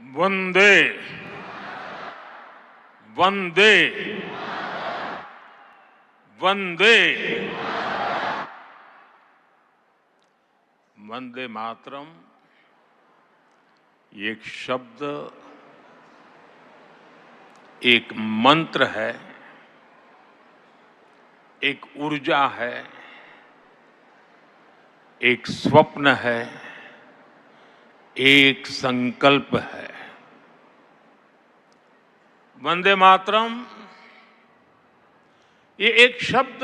वंदे वंदे वंदे वंदे मातरम एक शब्द, एक मंत्र है, एक ऊर्जा है, एक स्वप्न है, एक संकल्प है। वंदे मातरम ये एक शब्द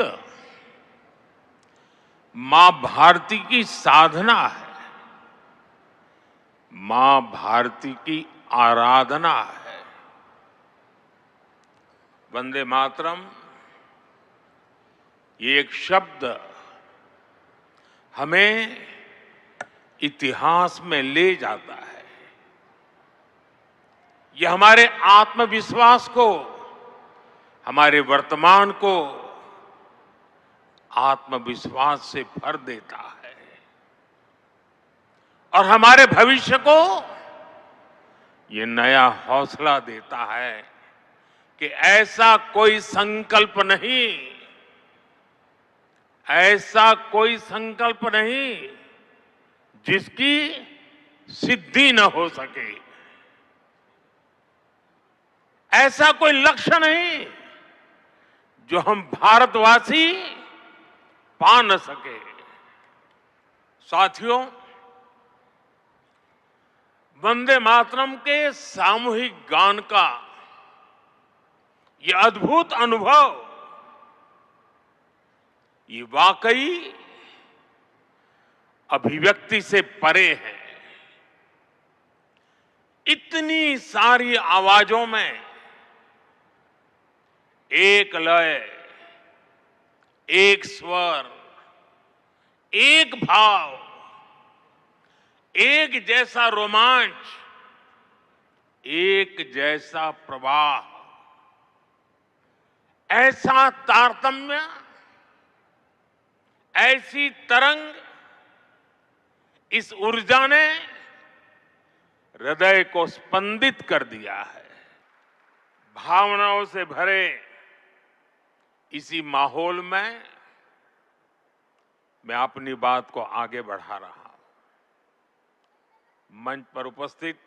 मां भारती की साधना है, मां भारती की आराधना है। वंदे मातरम ये एक शब्द हमें इतिहास में ले जाता है। ये हमारे आत्मविश्वास को, हमारे वर्तमान को आत्मविश्वास से भर देता है और हमारे भविष्य को ये नया हौसला देता है कि ऐसा कोई संकल्प नहीं, ऐसा कोई संकल्प नहीं जिसकी सिद्धि न हो सके, ऐसा कोई लक्ष्य नहीं जो हम भारतवासी पा न सके। साथियों, वंदे मातरम के सामूहिक गान का ये अद्भुत अनुभव, ये वाकई अभिव्यक्ति से परे है। इतनी सारी आवाजों में एक लय, एक स्वर, एक भाव, एक जैसा रोमांच, एक जैसा प्रवाह, ऐसा तारतम्य, ऐसी तरंग, इस ऊर्जा ने हृदय को स्पंदित कर दिया है। भावनाओं से भरे इसी माहौल में मैं अपनी बात को आगे बढ़ा रहा हूं। मंच पर उपस्थित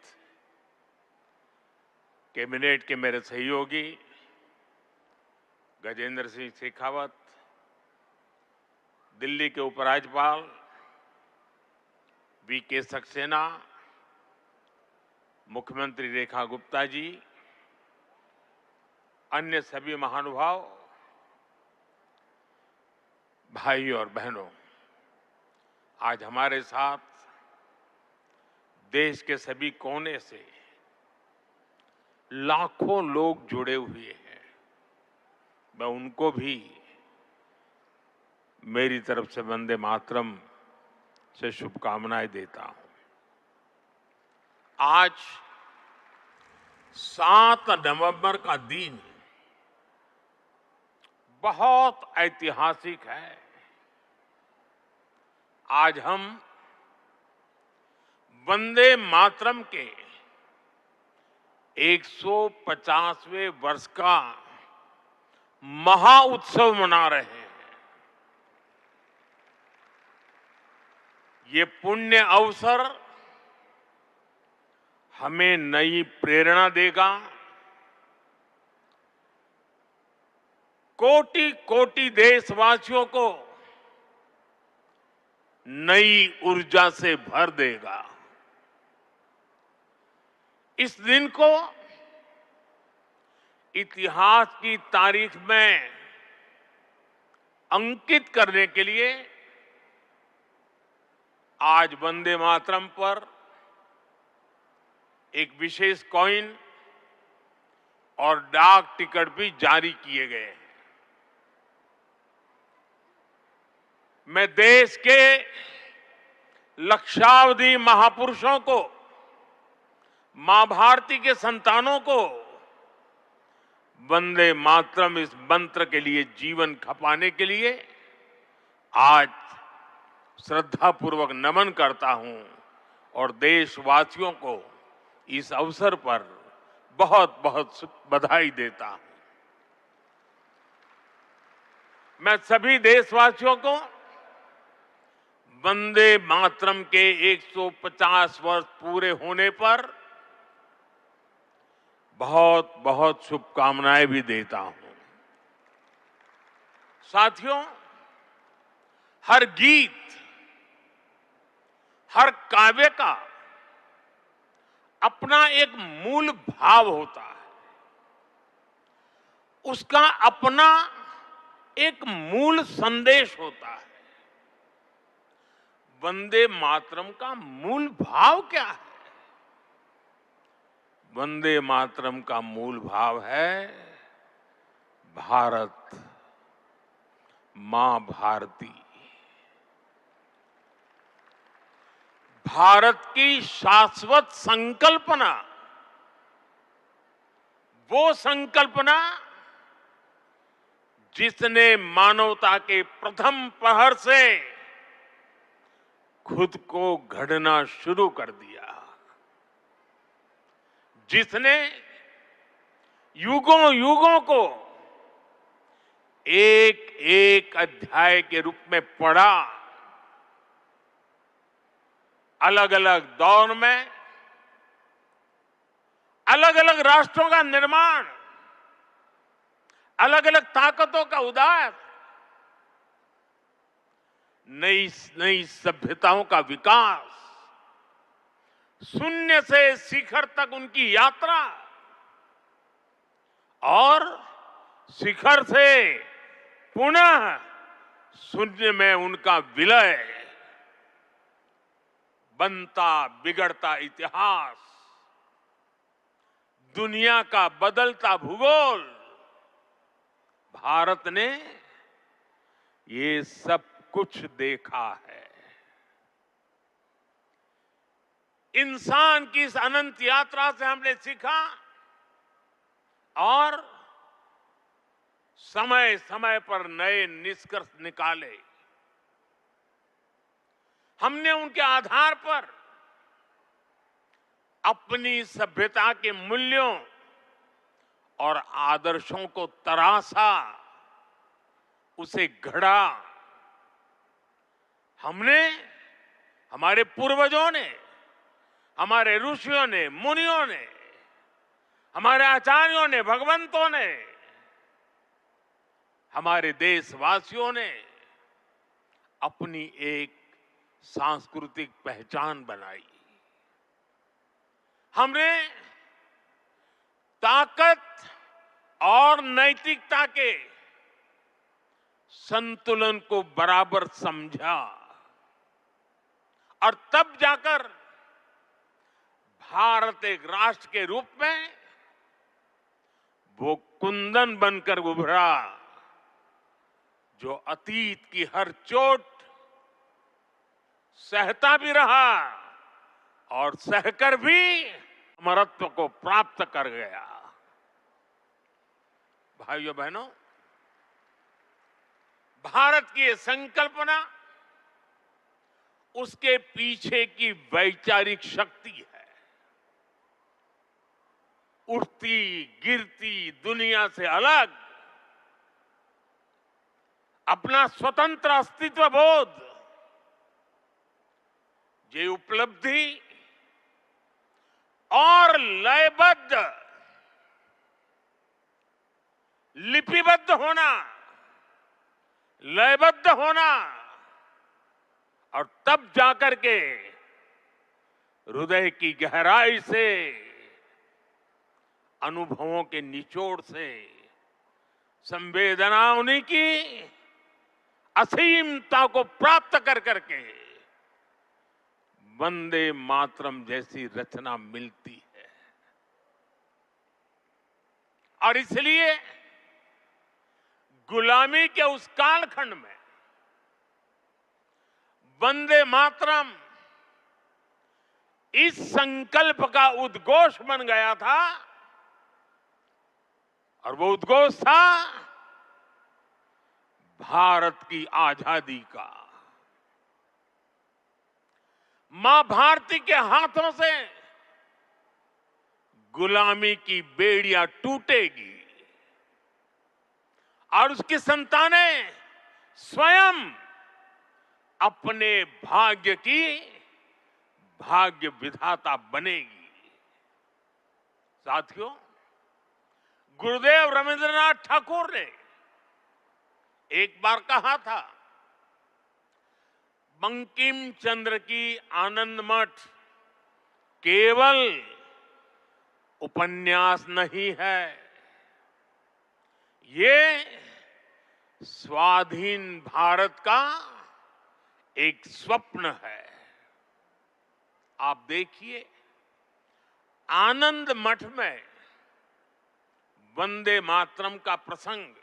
कैबिनेट के मेरे सहयोगी गजेंद्र सिंह शेखावत, दिल्ली के उपराज्यपाल वीके सक्सेना, मुख्यमंत्री रेखा गुप्ता जी, अन्य सभी महानुभाव, भाई और बहनों, आज हमारे साथ देश के सभी कोने से लाखों लोग जुड़े हुए हैं। मैं उनको भी मेरी तरफ से वंदे मातरम से शुभकामनाएं देता हूं। आज 7 नवंबर का दिन बहुत ऐतिहासिक है। आज हम वंदे मातरम के 150वें वर्ष का महाउत्सव मना रहे हैं। ये पुण्य अवसर हमें नई प्रेरणा देगा, कोटि कोटि देशवासियों को नई ऊर्जा से भर देगा। इस दिन को इतिहास की तारीख में अंकित करने के लिए आज वंदे मातरम पर एक विशेष कॉइन और डाक टिकट भी जारी किए गए हैं। मैं देश के लक्षावधि महापुरुषों को, मां भारती के संतानों को वंदे मातरम इस मंत्र के लिए जीवन खपाने के लिए आज श्रद्धापूर्वक नमन करता हूं और देशवासियों को इस अवसर पर बहुत बहुत बधाई देता हूं। मैं सभी देशवासियों को वंदे मातरम के 150 वर्ष पूरे होने पर बहुत बहुत शुभकामनाएं भी देता हूं। साथियों, हर गीत, हर काव्य का अपना एक मूल भाव होता है, उसका अपना एक मूल संदेश होता है। वंदे मातरम का मूल भाव क्या है? वंदे मातरम का मूल भाव है भारत मां भारती। भारत की शाश्वत संकल्पना, वो संकल्पना जिसने मानवता के प्रथम पहर से खुद को गढ़ना शुरू कर दिया, जिसने युगों युगों को एक एक अध्याय के रूप में पढ़ा, अलग अलग दौर में अलग अलग राष्ट्रों का निर्माण, अलग अलग ताकतों का उदय, नई नई सभ्यताओं का विकास, शून्य से शिखर तक उनकी यात्रा और शिखर से पुनः शून्य में उनका विलय, बनता बिगड़ता इतिहास, दुनिया का बदलता भूगोल, भारत ने ये सब कुछ देखा है। इंसान की इस अनंत यात्रा से हमने सीखा और समय समय पर नए निष्कर्ष निकाले। हमने उनके आधार पर अपनी सभ्यता के मूल्यों और आदर्शों को तराशा, उसे गढ़ा। हमने, हमारे पूर्वजों ने, हमारे ऋषियों ने, मुनियों ने, हमारे आचार्यों ने, भगवंतों ने, हमारे देशवासियों ने अपनी एक सांस्कृतिक पहचान बनाई। हमने ताकत और नैतिकता के संतुलन को बराबर समझा और तब जाकर भारत एक राष्ट्र के रूप में वो कुंदन बनकर उभरा जो अतीत की हर चोट सहता भी रहा और सहकर भी अमरत्व को प्राप्त कर गया। भाइयों बहनों, भारत की ये संकल्पना, उसके पीछे की वैचारिक शक्ति है। उठती गिरती दुनिया से अलग अपना स्वतंत्र अस्तित्व बोध, ये उपलब्धि और लयबद्ध, लिपिबद्ध होना, लयबद्ध होना और तब जाकर के हृदय की गहराई से, अनुभवों के निचोड़ से, संवेदनाओं की असीमता को प्राप्त कर करके वंदे मातरम जैसी रचना मिलती है। और इसलिए गुलामी के उस कालखंड में वंदे मातरम इस संकल्प का उद्घोष बन गया था और वो उद्घोष था भारत की आजादी का। मां भारती के हाथों से गुलामी की बेड़ियां टूटेगी और उसकी संतानें स्वयं अपने भाग्य की भाग्य विधाता बनेगी। साथियों, गुरुदेव रविंद्रनाथ ठाकुर ने एक बार कहा था, बंकिम चंद्र की आनंद मठ केवल उपन्यास नहीं है, ये स्वाधीन भारत का एक स्वप्न है। आप देखिए, आनंद मठ में वंदे मातरम का प्रसंग,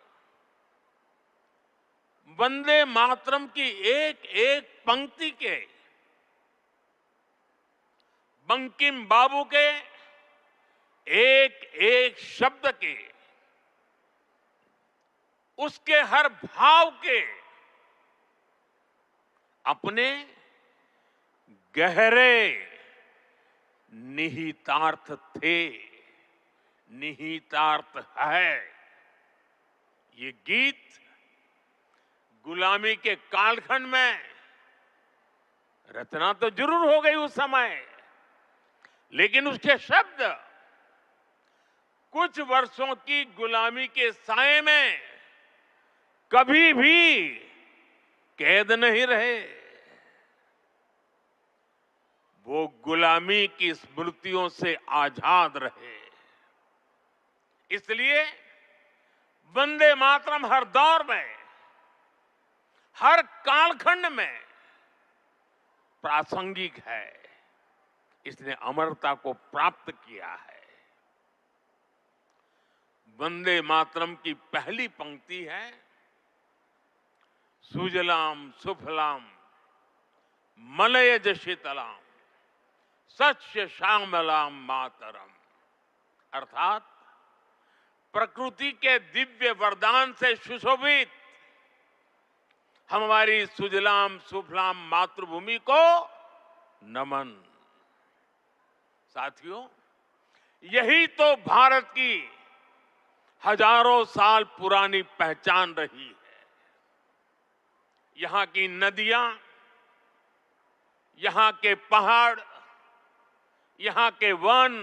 वंदे मातरम की एक एक पंक्ति के, बंकिम बाबू के एक एक शब्द के, उसके हर भाव के अपने गहरे निहितार्थ थे, निहितार्थ है। ये गीत गुलामी के कालखंड में रचना तो जरूर हो गई उस समय, लेकिन उसके शब्द कुछ वर्षों की गुलामी के साए में कभी भी कैद नहीं रहे। वो गुलामी की स्मृतियों से आजाद रहे। इसलिए वंदे मातरम हर दौर में, हर कालखंड में प्रासंगिक है। इसने अमरता को प्राप्त किया है। वंदे मातरम की पहली पंक्ति है, सुजलाम सुफलाम मलयज शीतलाम सस्य श्यामलाम मातरम। अर्थात प्रकृति के दिव्य वरदान से सुशोभित हमारी सुजलाम सुफलाम मातृभूमि को नमन। साथियों, यही तो भारत की हजारों साल पुरानी पहचान रही है। यहां की नदियां, यहां के पहाड़, यहां के वन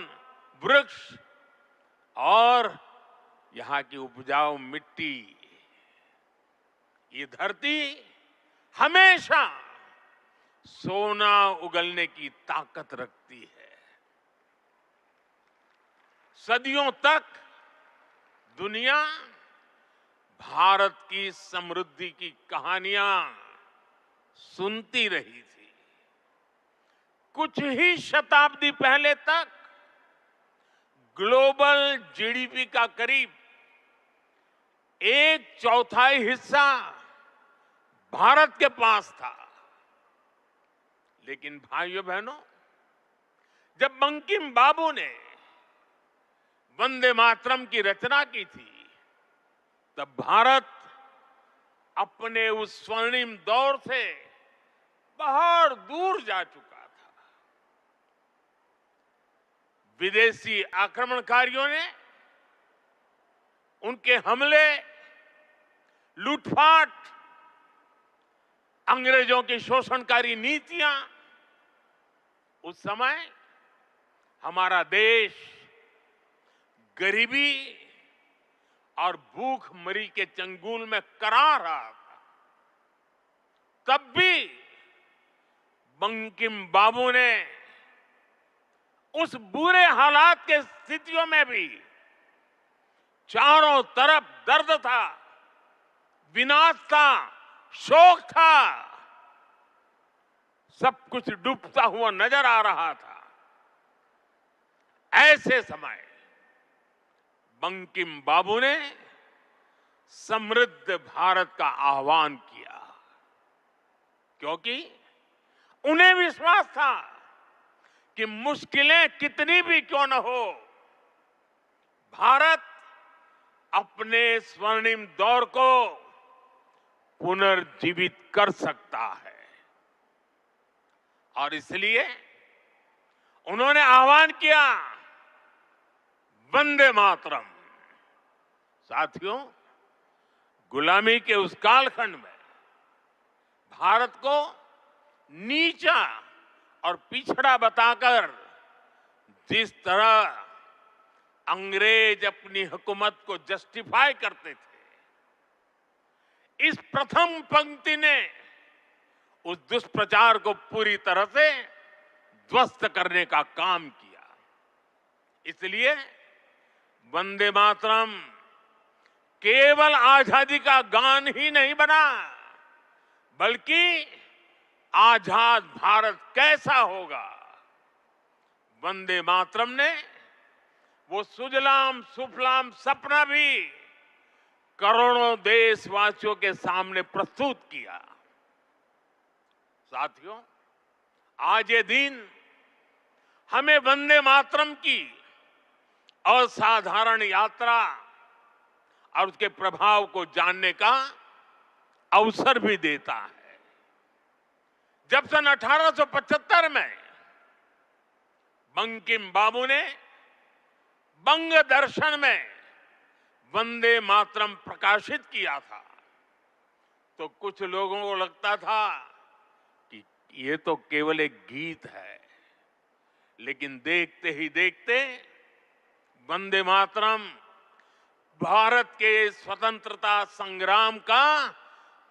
वृक्ष और यहां की उपजाऊ मिट्टी, ये धरती हमेशा सोना उगलने की ताकत रखती है। सदियों तक दुनिया भारत की समृद्धि की कहानियां सुनती रही थी। कुछ ही शताब्दी पहले तक ग्लोबल जीडीपी का करीब 1/4 हिस्सा भारत के पास था। लेकिन भाइयों बहनों, जब बंकिम बाबू ने वंदे मातरम की रचना की थी, तब भारत अपने उस स्वर्णिम दौर से बहुत दूर जा चुका था। विदेशी आक्रमणकारियों ने उनके हमले, लूटपाट, अंग्रेजों की शोषणकारी नीतियां, उस समय हमारा देश गरीबी और भूखमरी के चंगुल में करा रहा था। तब भी बंकिम बाबू ने उस बुरे हालात के स्थितियों में भी, चारों तरफ दर्द था, विनाश था, शोक था, सब कुछ डूबता हुआ नजर आ रहा था। ऐसे समय बंकिम बाबू ने समृद्ध भारत का आह्वान किया, क्योंकि उन्हें विश्वास था कि मुश्किलें कितनी भी क्यों न हो, भारत अपने स्वर्णिम दौर को पुनर्जीवित कर सकता है। और इसलिए उन्होंने आह्वान किया वंदे मातरम। साथियों, गुलामी के उस कालखंड में भारत को नीचा और पिछड़ा बताकर जिस तरह अंग्रेज अपनी हुकूमत को जस्टिफाई करते थे, इस प्रथम पंक्ति ने उस दुष्प्रचार को पूरी तरह से ध्वस्त करने का काम किया। इसलिए वंदे मातरम केवल आजादी का गान ही नहीं बना, बल्कि आजाद भारत कैसा होगा, वंदे मातरम ने वो सुजलाम सुफलाम सपना भी करोड़ों देशवासियों के सामने प्रस्तुत किया। साथियों, आज ये दिन हमें वंदे मातरम की असाधारण यात्रा और उसके प्रभाव को जानने का अवसर भी देता है। जब सन 1875 में बंकिम बाबू ने बंग दर्शन में वंदे मातरम प्रकाशित किया था, तो कुछ लोगों को लगता था कि ये तो केवल एक गीत है, लेकिन देखते ही देखते वंदे मातरम भारत के स्वतंत्रता संग्राम का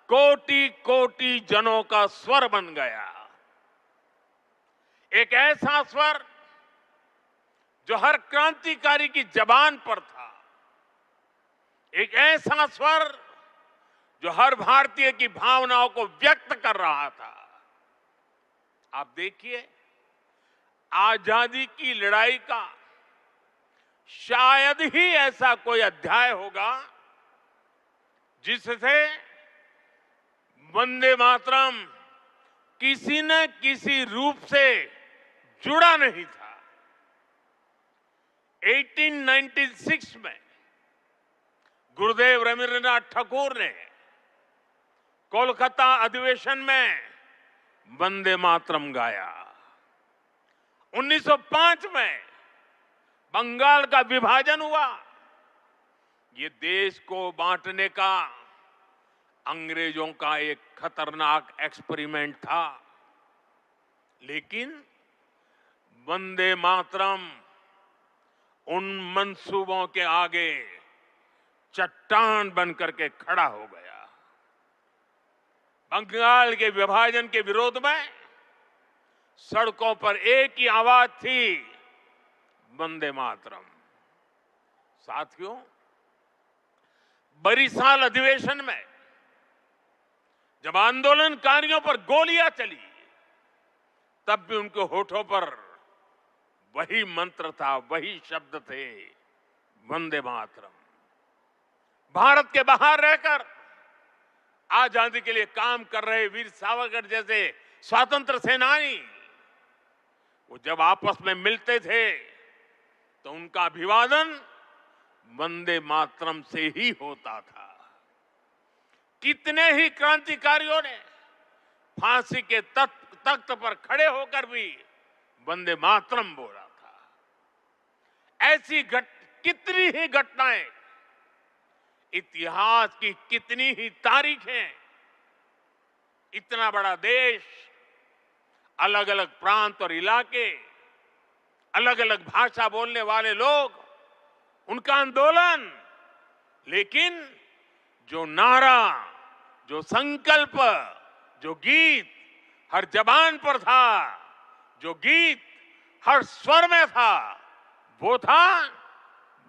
कोटि कोटि जनों का स्वर बन गया। एक ऐसा स्वर जो हर क्रांतिकारी की जबान पर था, एक ऐसा स्वर जो हर भारतीय की भावनाओं को व्यक्त कर रहा था। आप देखिए, आजादी की लड़ाई का शायद ही ऐसा कोई अध्याय होगा जिससे वंदे मातरम किसी न किसी रूप से जुड़ा नहीं था। 1896 में गुरुदेव रवींद्रनाथ ठाकुर ने कोलकाता अधिवेशन में वंदे मातरम गाया। 1905 में बंगाल का विभाजन हुआ। ये देश को बांटने का अंग्रेजों का एक खतरनाक एक्सपेरिमेंट था, लेकिन वंदे मातरम उन मंसूबों के आगे चट्टान बनकर के खड़ा हो गया। बंगाल के विभाजन के विरोध में सड़कों पर एक ही आवाज थी, वंदे मातरम। साथियों, बरिसाल अधिवेशन में जब आंदोलनकारियों पर गोलियां चली, तब भी उनके होठों पर वही मंत्र था, वही शब्द थे, वंदे मातरम। भारत के बाहर रहकर आजादी के लिए काम कर रहे वीर सावरकर जैसे स्वतंत्र सेनानी, वो जब आपस में मिलते थे तो उनका अभिवादन वंदे मातरम से ही होता था। कितने ही क्रांतिकारियों ने फांसी के तख्त पर खड़े होकर भी वंदे मातरम बोला था। ऐसी कितनी ही घटनाएं, इतिहास की कितनी ही तारीखें, इतना बड़ा देश, अलग अलग प्रांत और इलाके, अलग अलग भाषा बोलने वाले लोग, उनका आंदोलन, लेकिन जो नारा, जो संकल्प, जो गीत हर जबान पर था, जो गीत हर स्वर में था, वो था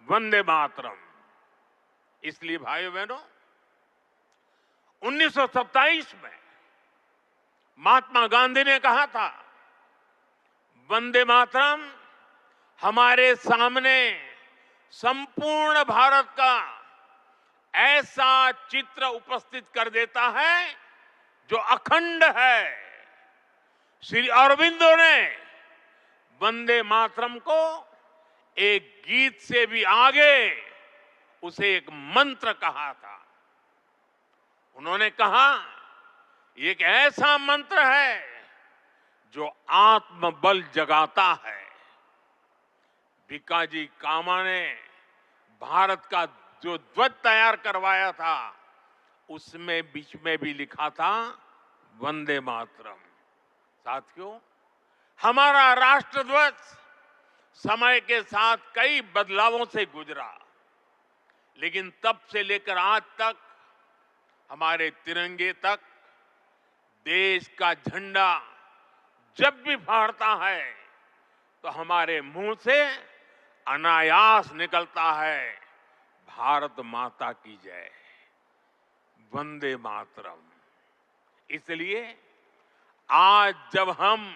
वंदे मातरम। इसलिए भाइयों बहनों, 1927 में महात्मा गांधी ने कहा था, वंदे मातरम हमारे सामने संपूर्ण भारत का ऐसा चित्र उपस्थित कर देता है जो अखंड है। श्री अरविंदो ने वंदे मातरम को एक गीत से भी आगे उसे एक मंत्र कहा था। उन्होंने कहा, ये एक ऐसा मंत्र है जो आत्मबल जगाता है। भिकाजी कामा ने भारत का जो ध्वज तैयार करवाया था, उसमें बीच में भी लिखा था वंदे मातरम। साथियों, हमारा राष्ट्र ध्वज समय के साथ कई बदलावों से गुजरा, लेकिन तब से लेकर आज तक हमारे तिरंगे तक देश का झंडा जब भी फहरता है तो हमारे मुंह से अनायास निकलता है, भारत माता की जय, वंदे मातरम। इसलिए आज जब हम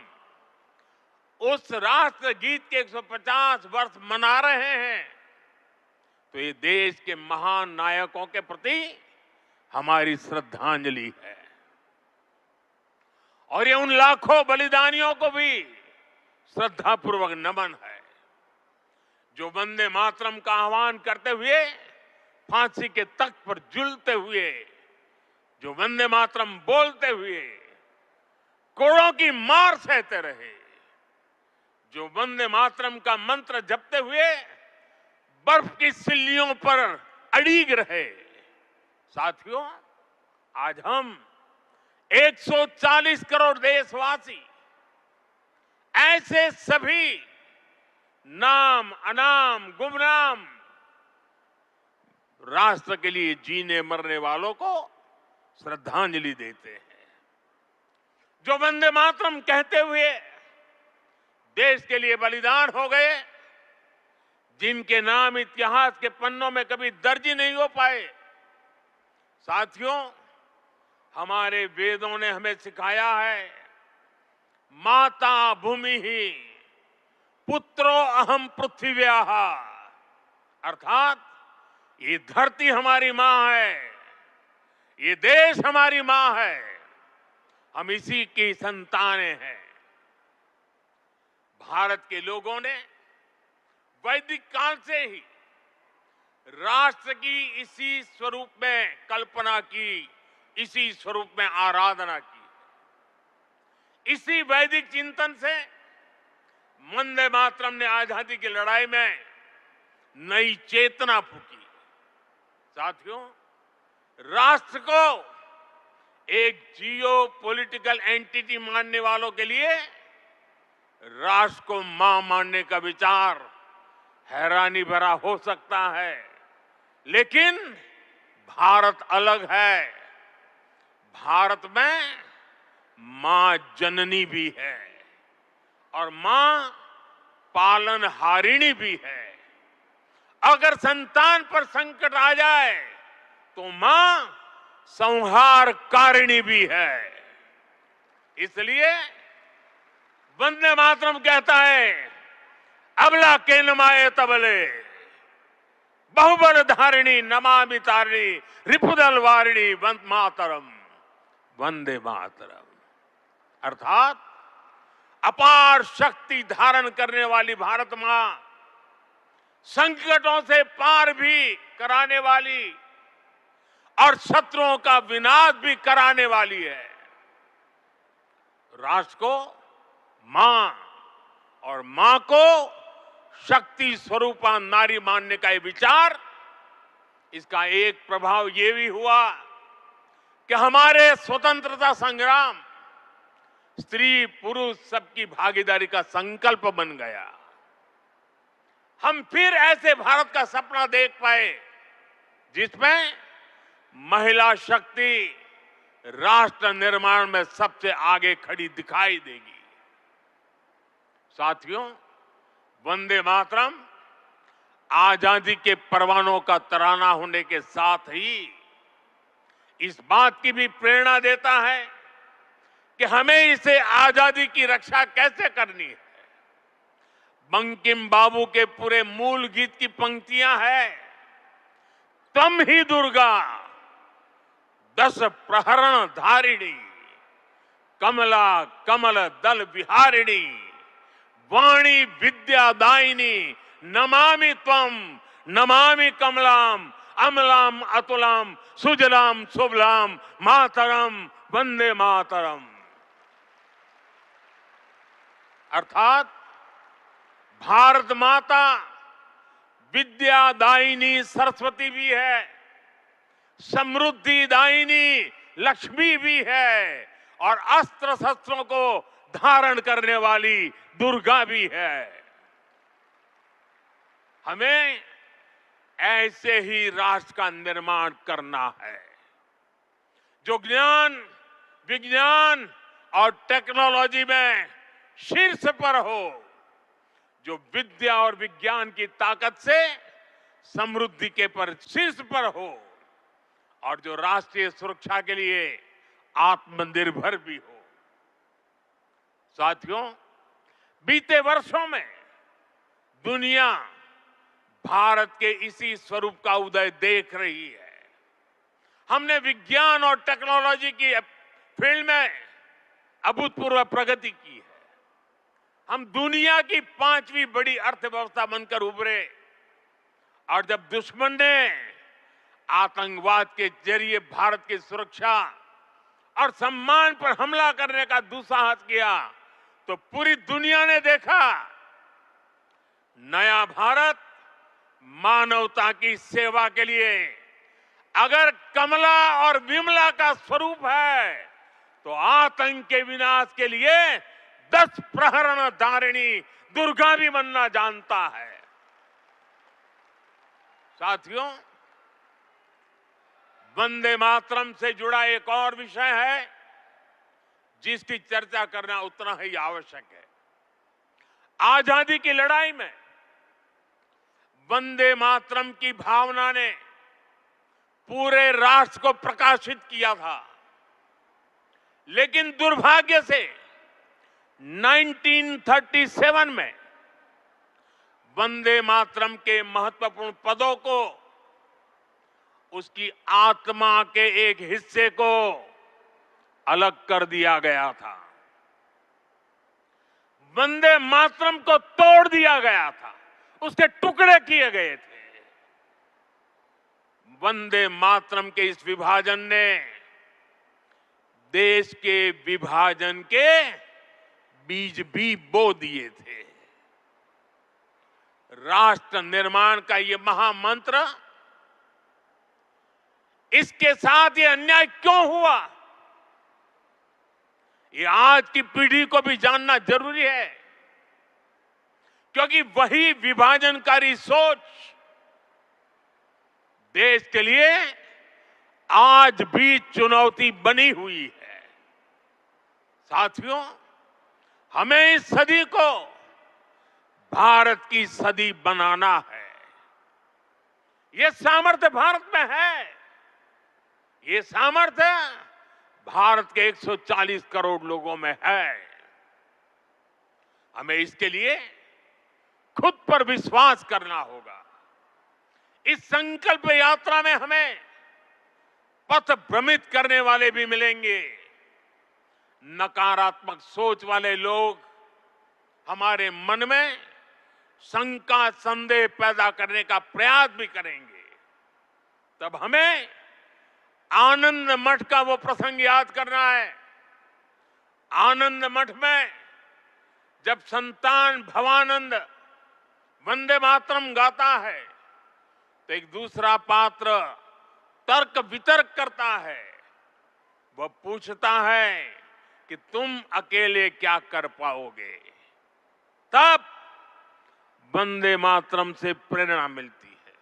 उस राष्ट्र गीत के 150 वर्ष मना रहे हैं, तो ये देश के महान नायकों के प्रति हमारी श्रद्धांजलि है और ये उन लाखों बलिदानियों को भी श्रद्धापूर्वक नमन है जो वंदे मातरम का आह्वान करते हुए फांसी के तख्त पर झूलते हुए, जो वंदे मातरम बोलते हुए कोड़ों की मार सहते रहे, जो वंदे मातरम का मंत्र जपते हुए बर्फ की सिल्लियों पर अड़ीग रहे। साथियों, आज हम 140 करोड़ देशवासी ऐसे सभी नाम अनाम गुमनाम राष्ट्र के लिए जीने मरने वालों को श्रद्धांजलि देते हैं, जो वंदे मातरम कहते हुए देश के लिए बलिदान हो गए, जिनके नाम इतिहास के पन्नों में कभी दर्ज ही नहीं हो पाए। साथियों, हमारे वेदों ने हमें सिखाया है, माता भूमि ही पुत्रो अहम पृथ्व्याः, अर्थात ये धरती हमारी मां है, ये देश हमारी मां है, हम इसी की संतानें हैं। भारत के लोगों ने वैदिक काल से ही राष्ट्र की इसी स्वरूप में कल्पना की, इसी स्वरूप में आराधना की। इसी वैदिक चिंतन से वंदे मातरम ने आजादी की लड़ाई में नई चेतना फूंकी। साथियों, राष्ट्र को एक जियो पॉलिटिकल एंटिटी मानने वालों के लिए राष्ट्र को मां मानने का विचार हैरानी भरा हो सकता है, लेकिन भारत अलग है। भारत में मां जननी भी है और मां पालनहारिणी भी है। अगर संतान पर संकट आ जाए तो मां संहारकारिणी भी है। इसलिए वंदे मातरम कहता है, अबला के नमाए तबले बहुबल धारिणी नमामि तारिणी रिपुदल वारिणी वंदे मातरम, वंदे मातरम। अर्थात अपार शक्ति धारण करने वाली भारत मां संकटों से पार भी कराने वाली और शत्रुओं का विनाश भी कराने वाली है। राष्ट्र को मां और मां को शक्ति स्वरूपा नारी मानने का ये विचार, इसका एक प्रभाव ये भी हुआ कि हमारे स्वतंत्रता संग्राम स्त्री पुरुष सबकी भागीदारी का संकल्प बन गया। हम फिर ऐसे भारत का सपना देख पाए जिसमें महिला शक्ति राष्ट्र निर्माण में सबसे आगे खड़ी दिखाई देगी। साथियों, वंदे मातरम आजादी के परवानों का तराना होने के साथ ही इस बात की भी प्रेरणा देता है कि हमें इसे आजादी की रक्षा कैसे करनी है। बंकिम बाबू के पूरे मूल गीत की पंक्तियां हैं, तम ही दुर्गा 10 प्रहरण धारिणी, कमला कमल दल विहारिणी, वाणी विद्यादायिनी, नमामि त्वम नमामि कमलाम अमलाम अतुलाम सुजलाम सुबलाम मातरम वंदे मातरम। अर्थात भारत माता विद्यादायिनी सरस्वती भी है, समृद्धि दायिनी लक्ष्मी भी है और अस्त्र शस्त्रों को धारण करने वाली दुर्गा भी है। हमें ऐसे ही राष्ट्र का निर्माण करना है जो ज्ञान, विज्ञान और टेक्नोलॉजी में शीर्ष पर हो, जो विद्या और विज्ञान की ताकत से समृद्धि के पर शीर्ष पर हो और जो राष्ट्रीय सुरक्षा के लिए आत्मनिर्भर भी हो। साथियों, बीते वर्षों में दुनिया भारत के इसी स्वरूप का उदय देख रही है। हमने विज्ञान और टेक्नोलॉजी की फील्ड में अभूतपूर्व प्रगति की है। हम दुनिया की 5वीं बड़ी अर्थव्यवस्था बनकर उभरे और जब दुश्मन ने आतंकवाद के जरिए भारत की सुरक्षा और सम्मान पर हमला करने का दुस्साहस किया तो पूरी दुनिया ने देखा नया भारत मानवता की सेवा के लिए अगर कमला और विमला का स्वरूप है तो आतंक के विनाश के लिए 10 प्रहरण धारिणी दुर्गा भी बनना जानता है। साथियों, वंदे मातरम से जुड़ा एक और विषय है जिसकी चर्चा करना उतना ही आवश्यक है। आजादी की लड़ाई में वंदे मातरम की भावना ने पूरे राष्ट्र को प्रकाशित किया था, लेकिन दुर्भाग्य से 1937 में वंदे मातरम के महत्वपूर्ण पदों को उसकी आत्मा के एक हिस्से को अलग कर दिया गया था। वंदे मातरम को तोड़ दिया गया था, उसके टुकड़े किए गए थे। वंदे मातरम के इस विभाजन ने देश के विभाजन के बीज भी बो दिए थे। राष्ट्र निर्माण का ये महामंत्र, इसके साथ ये अन्याय क्यों हुआ, ये आज की पीढ़ी को भी जानना जरूरी है, क्योंकि वही विभाजनकारी सोच देश के लिए आज भी चुनौती बनी हुई है। साथियों, हमें इस सदी को भारत की सदी बनाना है। ये सामर्थ्य भारत में है, ये सामर्थ्य भारत के 140 करोड़ लोगों में है। हमें इसके लिए खुद पर विश्वास करना होगा। इस संकल्प यात्रा में हमें पथ भ्रमित करने वाले भी मिलेंगे। नकारात्मक सोच वाले लोग हमारे मन में शंका, संदेह पैदा करने का प्रयास भी करेंगे। तब हमें आनंद मठ का वो प्रसंग याद करना है। आनंद मठ में जब संतान भवानंद वंदे मातरम गाता है तो एक दूसरा पात्र तर्क वितर्क करता है। वह पूछता है कि तुम अकेले क्या कर पाओगे। तब वंदे मातरम से प्रेरणा मिलती है।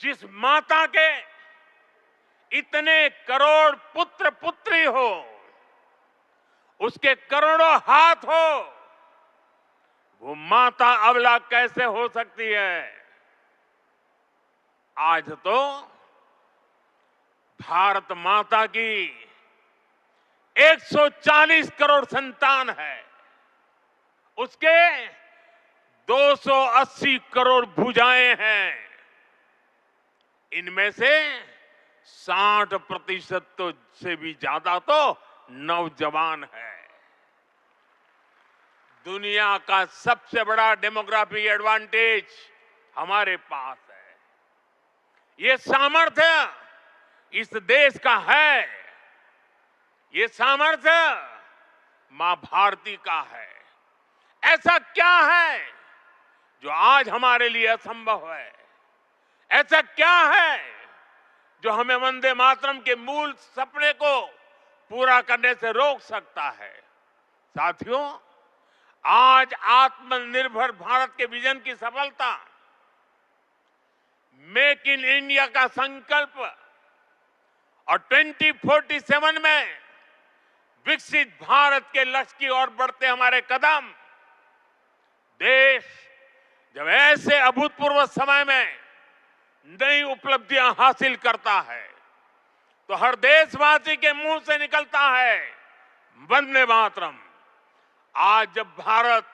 जिस माता के इतने करोड़ पुत्र पुत्री हो, उसके करोड़ों हाथ हो, वो माता अबला कैसे हो सकती है। आज तो भारत माता की 140 करोड़ संतान है, उसके 280 करोड़ भुजाएं हैं। इनमें से 60% तो से भी ज्यादा तो नौजवान है। दुनिया का सबसे बड़ा डेमोग्राफी एडवांटेज हमारे पास है। ये सामर्थ्य इस देश का है, ये सामर्थ्य मां भारती का है। ऐसा क्या है जो आज हमारे लिए असंभव है? ऐसा क्या है जो हमें वंदे मातरम के मूल सपने को पूरा करने से रोक सकता है? साथियों, आज आत्मनिर्भर भारत के विजन की सफलता, मेक इन इंडिया का संकल्प और 2047 में विकसित भारत के लक्ष्य की ओर बढ़ते हमारे कदम, देश जब ऐसे अभूतपूर्व समय में नई उपलब्धियां हासिल करता है तो हर देशवासी के मुंह से निकलता है वंदे मातरम। आज जब भारत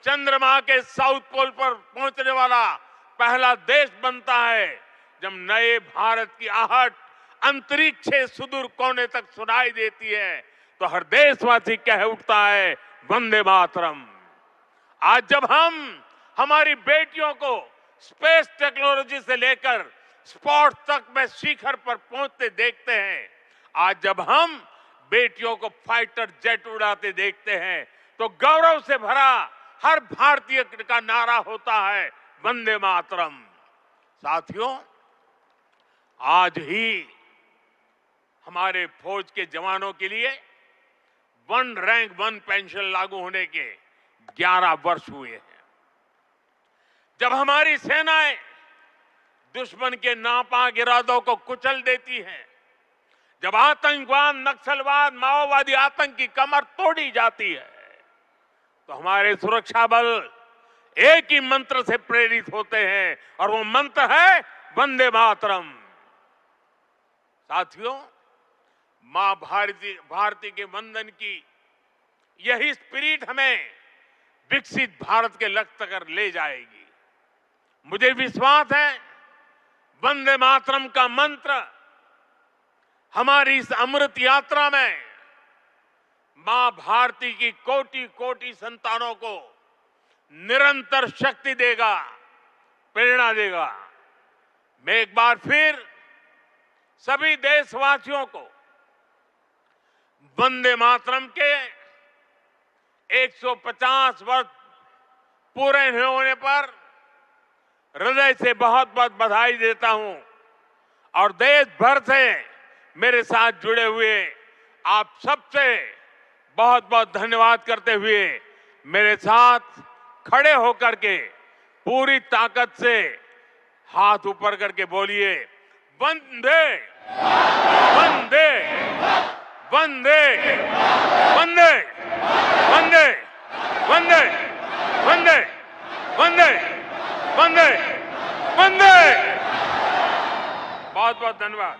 चंद्रमा के साउथ पोल पर पहुंचने वाला पहला देश बनता है, जब नए भारत की आहट अंतरिक्ष से सुदूर कोने तक सुनाई देती है, तो हर देशवासी कह उठता है वंदे मातरम। आज जब हम हमारी बेटियों को स्पेस टेक्नोलॉजी से लेकर स्पोर्ट्स तक में शिखर पर पहुंचते देखते हैं, आज जब हम बेटियों को फाइटर जेट उड़ाते देखते हैं, तो गौरव से भरा हर भारतीय का नारा होता है वंदे मातरम। साथियों, आज ही हमारे फौज के जवानों के लिए वन रैंक वन पेंशन लागू होने के 11 वर्ष हुए हैं। जब हमारी सेनाएं दुश्मन के नापाक इरादों को कुचल देती हैं, जब आतंकवाद, नक्सलवाद, माओवादी आतंक की कमर तोड़ी जाती है, तो हमारे सुरक्षा बल एक ही मंत्र से प्रेरित होते हैं और वो मंत्र है वंदे मातरम। साथियों, मां भारती के वंदन की यही स्पिरिट हमें विकसित भारत के लक्ष्य तक ले जाएगी। मुझे विश्वास है वंदे मातरम का मंत्र हमारी इस अमृत यात्रा में मां भारती की कोटि कोटि संतानों को निरंतर शक्ति देगा, प्रेरणा देगा। मैं एक बार फिर सभी देशवासियों को वंदे मातरम के 150 वर्ष पूरे होने पर हृदय से बहुत बहुत बधाई देता हूं और देश भर से मेरे साथ जुड़े हुए आप सबसे बहुत बहुत धन्यवाद करते हुए मेरे साथ खड़े होकर के पूरी ताकत से हाथ ऊपर करके बोलिए वंदे वंदे वंदे वंदे वंदे वंदे वंदे वंदे वंदे वंदे। बहुत बहुत धन्यवाद।